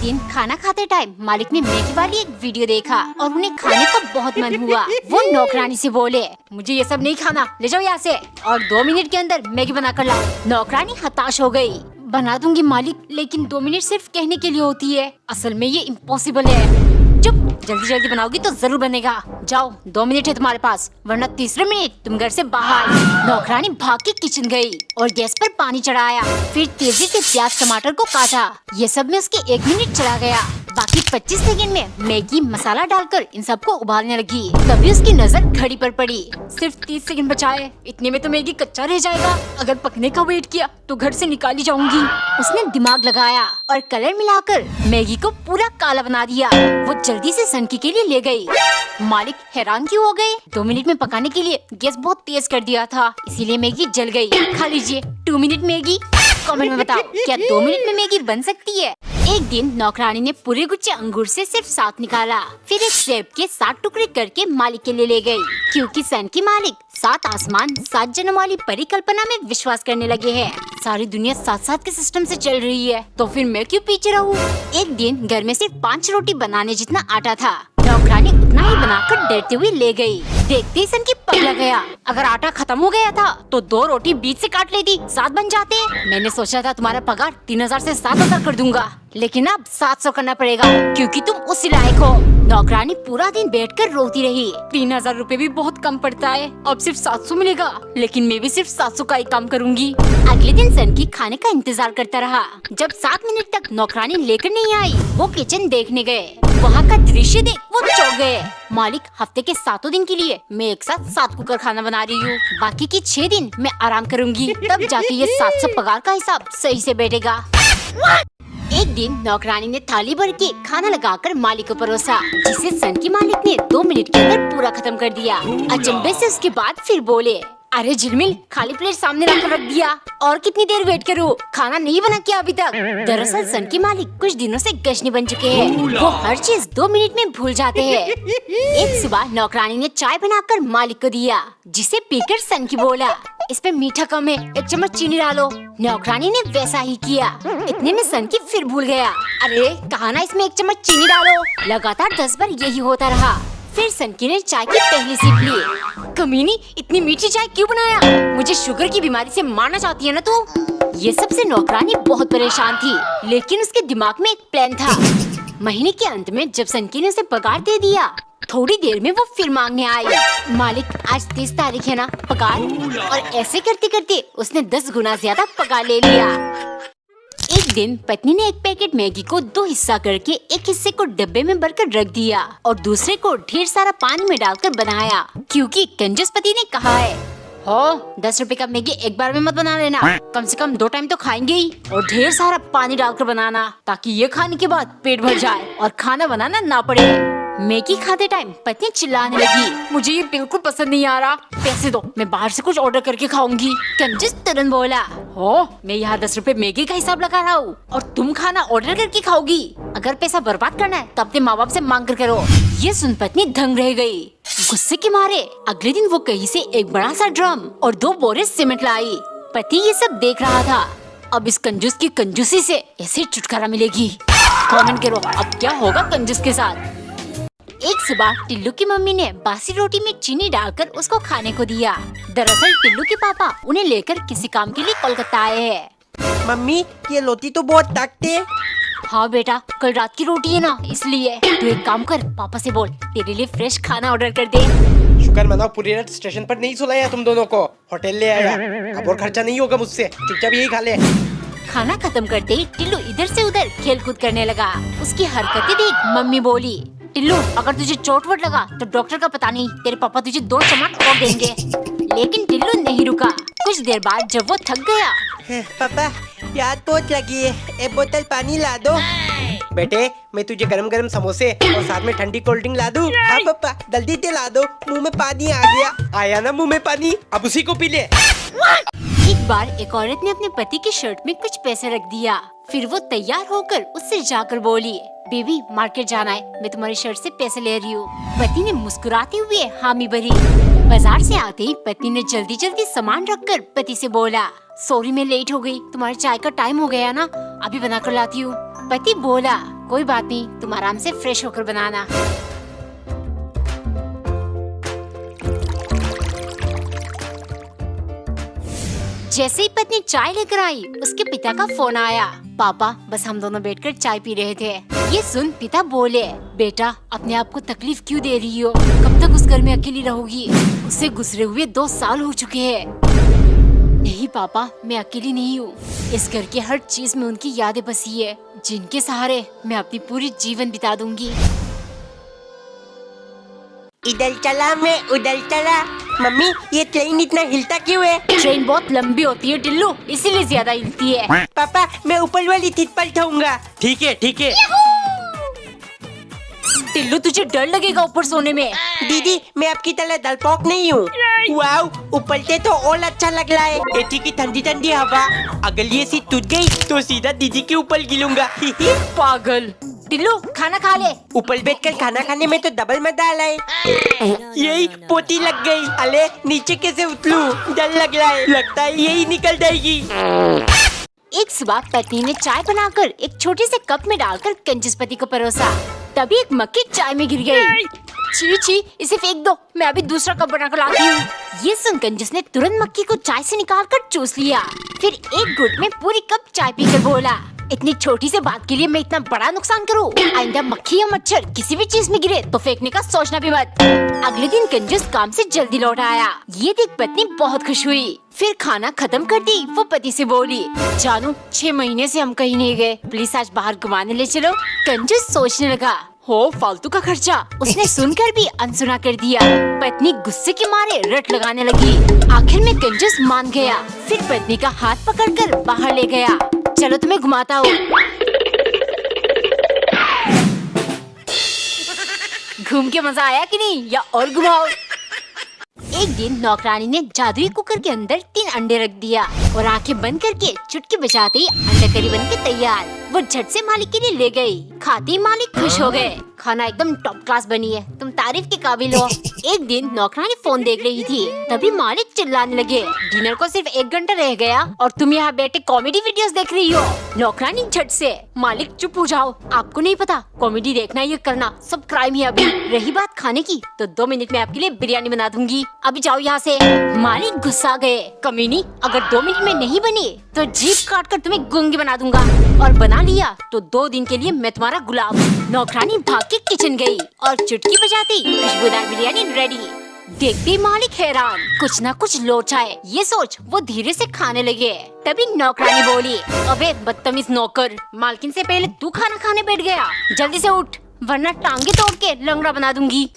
दिन खाना खाते टाइम मालिक ने मैगी वाली एक वीडियो देखा और उन्हें खाने का बहुत मन हुआ। वो नौकरानी से बोले, मुझे ये सब नहीं खाना, ले जाओ यहाँ से और 2 मिनट के अंदर मैगी बना कर लाओ। नौकरानी हताश हो गई। बना दूंगी मालिक, लेकिन 2 मिनट सिर्फ कहने के लिए होती है, असल में ये इम्पॉसिबल है। चुप, जल्दी जल्दी बनाओगी तो जरूर बनेगा। जाओ, 2 मिनट है तुम्हारे पास, वरना तीसरे मिनट तुम घर से बाहर। नौकरानी भाग के किचन गई और गैस पर पानी चढ़ाया, फिर तेजी से प्याज टमाटर को काटा। ये सब में उसके 1 मिनट चला गया। बाकी 25 सेकंड में मैगी मसाला डालकर इन सबको उबालने लगी। तभी उसकी नजर घड़ी पर पड़ी। सिर्फ 30 सेकंड बचाए, इतने में तो मैगी कच्चा रह जाएगा। अगर पकने का वेट किया तो घर से निकाली जाऊंगी। उसने दिमाग लगाया और कलर मिलाकर मैगी को पूरा काला बना दिया। वो जल्दी से सनकी के लिए ले गई। मालिक हैरान क्यों हो गए? 2 मिनट में पकाने के लिए गैस बहुत तेज कर दिया था, इसीलिए मैगी जल गई। खा लीजिए 2 मिनट मैगी। कमेंट में बताओ, क्या 2 मिनट में मैगी बन सकती है? एक दिन नौकरानी ने पूरे गुच्छे अंगूर से सिर्फ 7 निकाला, फिर एक सेब के 7 टुकड़े करके मालिक के लिए ले गई, क्योंकि सन की मालिक 7 आसमान 7 जन्म वाली परिकल्पना में विश्वास करने लगे हैं। सारी दुनिया 7-7 के सिस्टम से चल रही है, तो फिर मैं क्यों पीछे रहूं? एक दिन घर में सिर्फ 5 रोटी बनाने जितना आटा था। नौकरानी उतना ही बनाकर डरते हुए ले गई। देखते ही सन की पगला गया। अगर आटा खत्म हो गया था तो 2 रोटी बीच से काट लेती, 7 बन जाते। मैंने सोचा था तुम्हारा पगार 3000 से 7000 कर दूंगा, लेकिन अब 700 करना पड़ेगा, क्योंकि तुम उसी लायक हो। नौकरानी पूरा दिन बैठकर रोती रही। 3000 रुपए भी बहुत कम पड़ता है, अब सिर्फ 700 मिलेगा, लेकिन मैं भी सिर्फ 700 का ही काम करूंगी। अगले दिन सन की खाने का इंतजार करता रहा। जब 7 मिनट तक नौकरानी लेकर नहीं आई, वो किचन देखने गए। वहाँ का दृश्य देख वो चौंक गए। मालिक, हफ्ते के 7 दिन के लिए मैं एक साथ 7 कुकर खाना बना रही हूँ, बाकी की 6 दिन मैं आराम करूंगी, तब जाके ये 700 पगार का हिसाब सही से बैठेगा। एक दिन नौकरानी ने थाली भर के खाना लगाकर मालिक को परोसा, जिसे सन की मालिक ने 2 मिनट के अंदर पूरा खत्म कर दिया। अचंभे से उसके बाद फिर बोले, अरे झिलमिल, खाली प्लेट सामने रख दिया, और कितनी देर वेट करूं? खाना नहीं बना क्या अभी तक? दरअसल सन की मालिक कुछ दिनों से गश्नी बन चुके हैं। वो हर चीज 2 मिनट में भूल जाते हैं। एक सुबह नौकरानी ने चाय बनाकर मालिक को दिया, जिसे पीकर सन की बोला, इस पे मीठा कम है, 1 चम्मच चीनी डालो। नौकरानी ने वैसा ही किया। इतने में सन की फिर भूल गया, अरे कहा ना इसमें 1 चम्मच चीनी डालो। लगातार 10 बार यही होता रहा। फिर सनकी ने चाय की पहली सिप ली। कमीनी, इतनी मीठी चाय क्यों बनाया? मुझे शुगर की बीमारी से मारना चाहती है ना तू? ये सब से नौकरानी बहुत परेशान थी, लेकिन उसके दिमाग में एक प्लान था। महीने के अंत में जब सनकी ने उसे पगार दे दिया, थोड़ी देर में वो फिर मांगने आई, मालिक आज 30 तारीख है ना, पगार। और ऐसे करते करते उसने 10 गुना ज्यादा पगार ले लिया। एक दिन पत्नी ने एक पैकेट मैगी को 2 हिस्सा करके एक हिस्से को डब्बे में भरकर रख दिया और दूसरे को ढेर सारा पानी में डालकर बनाया, क्योंकि कंजूस पति ने कहा है, हो 10 रुपए का मैगी एक बार में मत बना लेना, कम से कम 2 टाइम तो खाएंगे ही, और ढेर सारा पानी डालकर बनाना, ताकि ये खाने के बाद पेट भर जाए और खाना बनाना ना पड़े। मैगी खाते टाइम पत्नी चिल्लाने लगी, मुझे ये बिल्कुल पसंद नहीं आ रहा, पैसे दो, मैं बाहर से कुछ ऑर्डर करके खाऊंगी। कंजूस तुरंत बोला, हो मैं यहाँ 10 रुपए मैगी का हिसाब लगा रहा हूँ और तुम खाना ऑर्डर करके खाओगी। अगर पैसा बर्बाद करना है तो अपने माँ बाप से मांग कर करो। ये सुन पत्नी दंग रह गई। गुस्से के मारे अगले दिन वो कहीं से एक बड़ा सा ड्रम और 2 बोरे सीमेंट लाई। पति ये सब देख रहा था। अब इस कंजूस की कंजूसी से ऐसे छुटकारा मिलेगी। कमेंट करो अब क्या होगा कंजूस के साथ। एक सुबह टिल्लू की मम्मी ने बासी रोटी में चीनी डालकर उसको खाने को दिया। दरअसल टिल्लू के पापा उन्हें लेकर किसी काम के लिए कोलकाता आए हैं। मम्मी, ये रोटी तो बहुत सख्त है। हाँ बेटा, कल रात की रोटी है ना, इसलिए। तू एक काम कर, पापा से बोल तेरे लिए फ्रेश खाना ऑर्डर कर दे। शुक्र मनाओ पूरी रात स्टेशन पर नहीं सुलाया तुम दोनों को, होटल ले आया। अब और खर्चा नहीं होगा मुझसे, चुपचाप यही खा ले। खाना खत्म करते ही टिल्लू इधर से उधर खेल कूद करने लगा। उसकी हरकतें देख मम्मी बोली, टिल्लू अगर तुझे चोट वोट लगा तो डॉक्टर का पता नहीं, तेरे पापा तुझे 2 चमाट और देंगे। लेकिन टिल्लू नहीं रुका। कुछ देर बाद जब वो थक गया, पापा प्यास बहुत लगी है, 1 बोतल पानी ला दो। बेटे मैं तुझे गरम गरम समोसे और साथ में ठंडी कोल्ड ड्रिंक ला दूं? हाँ पापा जल्दी से ला दो, मुंह में पानी आ गया। आया ना मुंह में पानी, अब उसी को पी ले। एक बार एक औरत ने अपने पति की शर्ट में कुछ पैसे रख दिया। फिर वो तैयार होकर उससे जाकर बोली, बेबी मार्केट जाना है, मैं तुम्हारी शर्ट से पैसे ले रही हूँ। पति ने मुस्कुराते हुए हामी भरी। बाजार से आते ही पत्नी ने जल्दी जल्दी सामान रखकर पति से बोला, सॉरी मैं लेट हो गई, तुम्हारे चाय का टाइम हो गया ना, अभी बना कर लाती हूँ। पति बोला, कोई बात नहीं, तुम आराम से फ्रेश होकर बनाना। जैसे ही पत्नी चाय लेकर आई, उसके पिता का फोन आया। पापा, बस हम दोनों बैठकर चाय पी रहे थे। ये सुन पिता बोले, बेटा अपने आप को तकलीफ क्यों दे रही हो? कब तक उस घर में अकेली रहोगी? उसे गुजरे हुए 2 साल हो चुके हैं। नहीं पापा, मैं अकेली नहीं हूँ। इस घर के हर चीज में उनकी यादें बसी है, जिनके सहारे मैं अपनी पूरी जीवन बिता दूंगी। इधर चला मैं उधर चला। मम्मी, ये ट्रेन इतना हिलता क्यों है? ट्रेन बहुत लंबी होती है टिल्लू, इसीलिए ज्यादा हिलती है। पापा, मैं ऊपर वाली सीट पर उठाऊंगा। ठीक है ठीक है। टिल्लू, तुझे डर लगेगा ऊपर सोने में। दीदी, मैं आपकी तरह डरपोक नहीं हूँ। वाओ, ऊपर से तो और अच्छा लग रहा है। एसी की ठंडी ठंडी हवा। अगर ये सीट टूट गई तो सीधा दीदी के ऊपर गिरूंगा। पागल। टिल्लू, खाना खा ले। ऊपर बैठकर खाना खाने में तो डबल मजा आ रहा है। यही पोती लग गई। अले नीचे कैसे उतरूं? डर लग रहा है, लगता है यही निकल जाएगी। एक सुबह पत्नी ने चाय बनाकर एक छोटे से कप में डालकर कंजूस पति को परोसा। तभी एक मक्खी चाय में गिर गई। छी छी, इसे फेंक दो, मैं अभी दूसरा कप बनाकर लाती हूँ। ये सुन कंजूस ने तुरंत मक्खी को चाय से निकालकर चूस लिया। फिर एक घुट में पूरी कप चाय पीकर बोला, इतनी छोटी से बात के लिए मैं इतना बड़ा नुकसान करूं? आइंदा मक्खी या मच्छर किसी भी चीज में गिरे तो फेंकने का सोचना भी मत। अगले दिन कंजूस काम से जल्दी लौट आया। ये देख पत्नी बहुत खुश हुई। फिर खाना खत्म कर दी, वो पति से बोली, जानू 6 महीने से हम कहीं नहीं गए, प्लीज आज बाहर घुमाने ले चलो। कंजूस सोचने लगा, हो फालतू का खर्चा। उसने सुनकर भी अनसुना कर दिया। पत्नी गुस्से के मारे रट लगाने लगी। आखिर में कंजूस मान गया। फिर पत्नी का हाथ पकड़कर बाहर ले गया। चलो तुम्हें घुमाता हूँ। घूम के मजा आया कि नहीं, या और घुमाओ? एक दिन नौकरानी ने जादुई कुकर के अंदर 3 अंडे रख दिया और आंखें बंद करके चुटकी बजाते ही अंडा करी बन के तैयार। वो झट से मालिक के लिए ले गई। खाते ही मालिक खुश हो गए। खाना एकदम टॉप क्लास बनी है, तुम तारीफ के काबिल हो। एक दिन नौकरानी फोन देख रही थी, तभी मालिक चिल्लाने लगे, डिनर को सिर्फ 1 घंटा रह गया और तुम यहाँ बैठे कॉमेडी वीडियोस देख रही हो। नौकरानी झट से, मालिक चुप हो जाओ, आपको नहीं पता कॉमेडी देखना ये करना सब क्राइम है। अभी रही बात खाने की, तो 2 मिनट में आपके लिए बिरयानी बना दूंगी, अभी जाओ यहाँ से। मालिक गुस्सा गए, कमीनी, अगर 2 मिनट में नहीं बनी तो जीभ काट कर तुम्हें गूंगी बना दूंगा, और बना लिया तो 2 दिन के लिए मैं तुम्हारा गुलाम। नौकरानी भाग के किचन गई और चुटकी बजाती खुशबूदार बिरयानी रेडी। देखते ही मालिक हैरान, कुछ ना कुछ लोचा है, ये सोच वो धीरे से खाने लगे। तभी नौकरानी बोली, अबे बदतमीज नौकर, मालकिन से पहले तू खाना खाने बैठ गया, जल्दी से उठ वरना टांगे तोड़ के लंगड़ा बना दूंगी।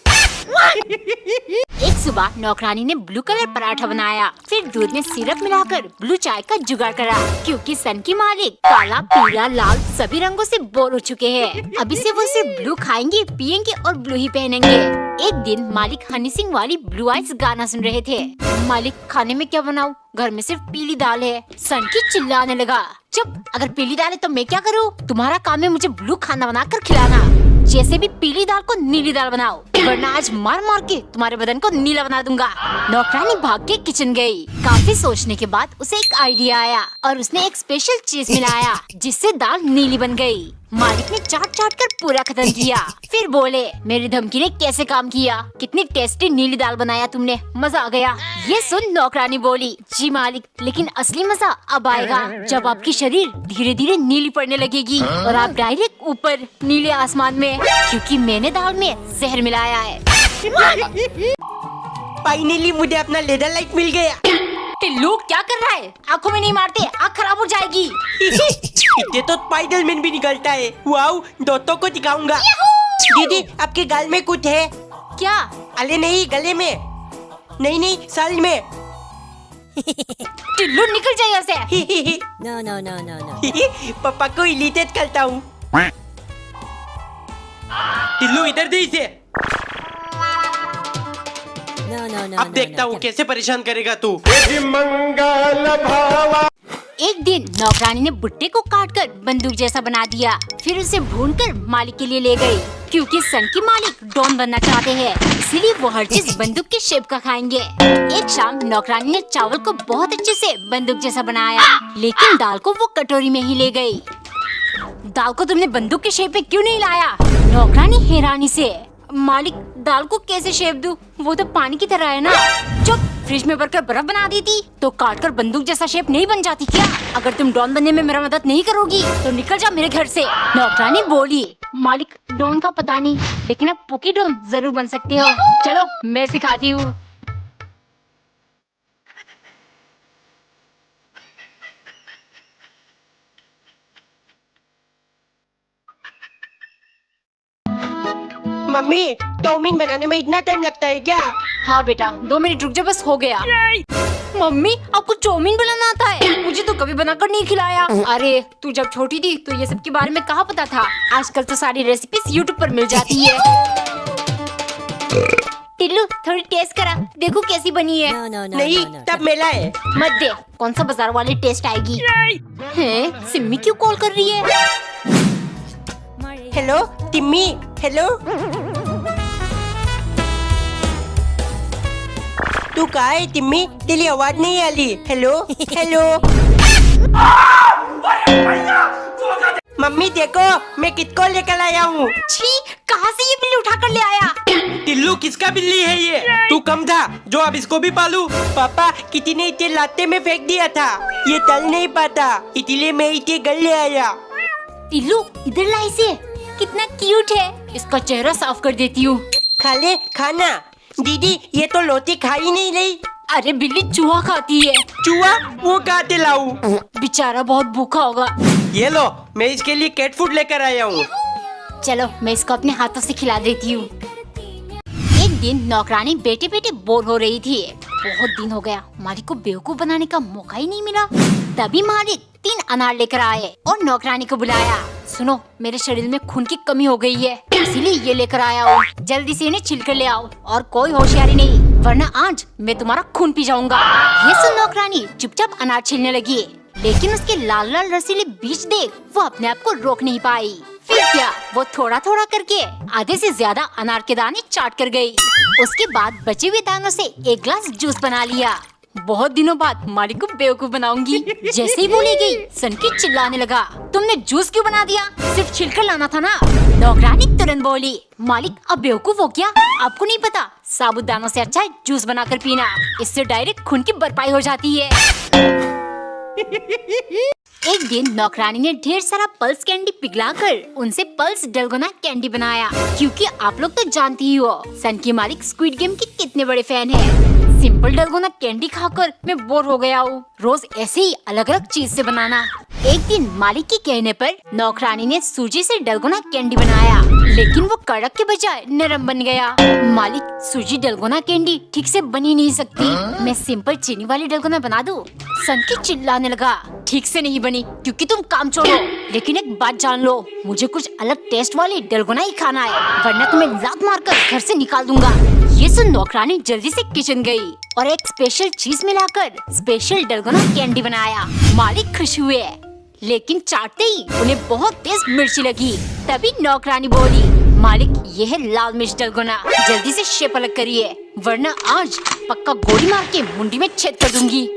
एक सुबह नौकरानी ने ब्लू कलर पराठा बनाया, फिर दूध में सिरप मिलाकर ब्लू चाय का जुगाड़ करा, क्योंकि सन की मालिक काला, पीला, लाल सभी रंगों से बोर हो चुके हैं। अभी से वो सिर्फ ब्लू खाएंगे, पियेंगे और ब्लू ही पहनेंगे। एक दिन मालिक हनी सिंह वाली ब्लू आइज गाना सुन रहे थे। मालिक, खाने में क्या बनाऊं? घर में सिर्फ पीली दाल है। सन की चिल्लाने लगा, चुप, अगर पीली दाल है तो मैं क्या करूँ? तुम्हारा काम है मुझे ब्लू खाना बनाकर खिलाना। जैसे भी पीली दाल को नीली दाल बनाओ, वरना आज मार मार के तुम्हारे बदन को नीला बना दूंगा। नौकरानी भाग के किचन गई। काफी सोचने के बाद उसे एक आइडिया आया और उसने एक स्पेशल चीज मिलाया, जिससे दाल नीली बन गई। मालिक ने चाट चाट कर पूरा खत्म किया। फिर बोले, मेरी धमकी ने कैसे काम किया? कितनी टेस्टी नीली दाल बनाया तुमने, मजा आ गया। ये सुन नौकरानी बोली, जी मालिक, लेकिन असली मजा अब आएगा जब आपकी शरीर धीरे धीरे नीली पड़ने लगेगी और आप डायरेक्ट ऊपर नीले आसमान में, क्योंकि मैंने दाल में जहर मिलाया है। फाइनली मुझे अपना लेदर लाइट मिल गया। टिल्लू क्या कर रहा है? आंखों में नहीं मारते, आँख खराब हो जाएगी। इतने तो स्पाइडरमैन भी निकलता है। वाओ, दोस्तों को दिखाऊंगा। दीदी, आपके गाल में कुछ है क्या? अरे नहीं, गले में नहीं, सर में। टिल्लू निकल जाए यहाँ से। No. पापा को इरिटेट करता हूँ। टिल्लू इधर दे इसे। अब देखता हूँ कैसे परेशान करेगा तू। एक दिन नौकरानी ने भुट्टे को काटकर बंदूक जैसा बना दिया, फिर उसे भूनकर मालिक के लिए ले गई, क्योंकि सन की मालिक डॉन बनना चाहते हैं, इसीलिए वो हर चीज बंदूक के शेप का खाएंगे। एक शाम नौकरानी ने चावल को बहुत अच्छे से बंदूक जैसा बनाया, लेकिन दाल को वो कटोरी में ही ले गई। दाल को तुमने बंदूक के शेप में क्यों नहीं लाया? नौकरानी हैरानी से, मालिक दाल को कैसे शेप दूं? वो तो पानी की तरह है ना। चुप, फ्रिज में भरकर बर्फ बना देती तो काटकर बंदूक जैसा शेप नहीं बन जाती क्या? अगर तुम डॉन बनने में मेरा मदद नहीं करोगी तो निकल जा मेरे घर से। नौकरानी बोली, मालिक डॉन का पता नहीं, लेकिन अब पुकी डॉन जरूर बन सकते हो। चलो मैं सिखाती हूँ। मम्मी, चाउमीन बनाने में इतना टाइम लगता है क्या? हाँ बेटा, 2 मिनट रुक जा, बस हो गया। मम्मी आपको चाउमीन बनाना आता है? मुझे तो कभी बनाकर नहीं खिलाया। अरे तू जब छोटी थी तो ये सब के बारे में कहाँ पता था? आजकल तो सारी रेसिपीज यूट्यूब पर मिल जाती है। टिल्लू थोड़ी टेस्ट करा, देखो कैसी बनी है। नहीं, तब मेला है। मत दे, कौन सा बाजार वाली टेस्ट आएगी? हैं, सिम्मी क्यों कॉल कर रही है? Hello Timmy, hello. तू कहाँ है टिम्मी? तेरी आवाज नहीं आ रही। Hello hello. मम्मी देखो, मैं किसको लेकर आया हूँ। छी, कहाँ से ये बिल्ली उठा कर ले आया? टिल्लू, किसका बिल्ली है ये? तू कम था जो अब इसको भी पालू। पापा, किसी ने इसे लाते में फेंक दिया था, ये चल नहीं पाता, इसलिए मैं इसे घर ले आया। टिल्लू इधर ला इसे, कितना क्यूट है। इसका चेहरा साफ कर देती हूँ। खा ले खाना। दीदी, ये तो रोटी खा ही नहीं रही। अरे बिल्ली चूहा खाती है। चूहा? वो कहाँ से लाऊं? बेचारा बहुत भूखा होगा। ये लो, मैं इसके लिए कैट फूड लेकर आया हूँ। चलो मैं इसको अपने हाथों से खिला देती हूँ। एक दिन नौकरानी बैठे बैठे बोर हो रही थी। बहुत दिन हो गया मालिक को बेवकूफ बनाने का मौका ही नहीं मिला। तभी मालिक 3 अनार लेकर आए और नौकरानी को बुलाया। सुनो, मेरे शरीर में खून की कमी हो गई है, इसीलिए ये लेकर आया हूँ। जल्दी से इन्हें छिल कर ले आओ और कोई होशियारी नहीं, वरना आज मैं तुम्हारा खून पी जाऊंगा। ये सुन नौकरानी चुपचाप अनार छीलने लगी, लेकिन उसके लाल लाल रसीले बीज देख वो अपने आप को रोक नहीं पाई। फिर क्या, वो थोड़ा थोड़ा करके आधे से ज्यादा अनार के दाने चाट कर गई। उसके बाद बचे हुए दानों से 1 ग्लास जूस बना लिया। बहुत दिनों बाद मालिक को बेवकूफ बनाऊंगी। जैसे ही बोली गई, सनकी चिल्लाने लगा, तुमने जूस क्यों बना दिया? सिर्फ छिलकर लाना था ना। नौकरानी तुरंत बोली, मालिक अब बेवकूफ हो क्या? आपको नहीं पता, साबुत दानों से अच्छा है जूस बनाकर पीना, इससे डायरेक्ट खून की भरपाई हो जाती है। एक दिन नौकरानी ने ढेर सारा पल्स कैंडी पिघलाकर उनसे पल्स डलगोना कैंडी बनाया, क्योंकि आप लोग तो जानती ही हो सन की मालिक स्क्विड गेम के कितने बड़े फैन हैं। सिंपल डलगोना कैंडी खाकर मैं बोर हो गया हूँ, रोज ऐसे ही अलग अलग चीज से बनाना। एक दिन मालिक के कहने पर नौकरानी ने सूजी से डलगोना कैंडी बनाया, लेकिन वो कड़क के बजाय नरम बन गया। मालिक, सूजी डलगोना कैंडी ठीक से बन ही नहीं सकती, मैं सिंपल चीनी वाली डलगोना बना दूं? सनकी चिल्लाने लगा, ठीक से नहीं बनी क्योंकि तुम काम छोड़ो, लेकिन एक बात जान लो, मुझे कुछ अलग टेस्ट वाली डलगोना ही खाना है, वरना तुम्हें लात मारकर घर से निकाल दूंगा। ये सुन नौकरानी जल्दी से किचन गई और एक स्पेशल चीज मिलाकर स्पेशल डलगोना कैंडी बनाया। मालिक खुश हुए, लेकिन चाटते ही उन्हें बहुत तेज मिर्ची लगी। तभी नौकरानी बोली, मालिक ये है लाल मिर्च डलगोना, जल्दी से शेप अलग करिए, वरना आज पक्का गोली मार के मुंडी में छेद कर दूंगी।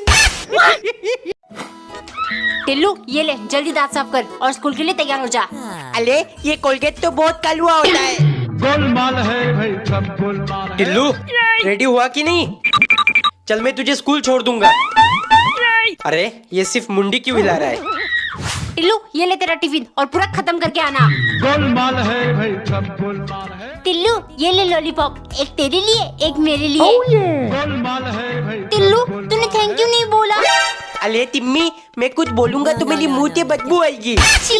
टिल्लू ये ले, जल्दी दांत साफ कर और स्कूल के लिए तैयार हो जा। अरे ये कोलगेट तो बहुत कलवा होता है। गोलमाल है भाई, सब गोलमाल है। टिल्लू, रेडी हुआ कि नहीं? चल मैं तुझे स्कूल छोड़ दूंगा। अरे ये सिर्फ मुंडी क्यों हिला रहा है? टिल्लू ये ले तेरा टिफिन और पूरा खत्म करके आना। गोलमाल है भाई, सब गोलमाल है। टिल्लू ये ले लॉलीपॉप, एक तेरे लिए एक मेरे लिए। गोलमाल है भाई। टिल्लू तूने थैंक यू नहीं बोला। अरे टिम्मी, मैं कुछ बोलूंगा तो मेरी मुंह से बदबू आएगी। छी।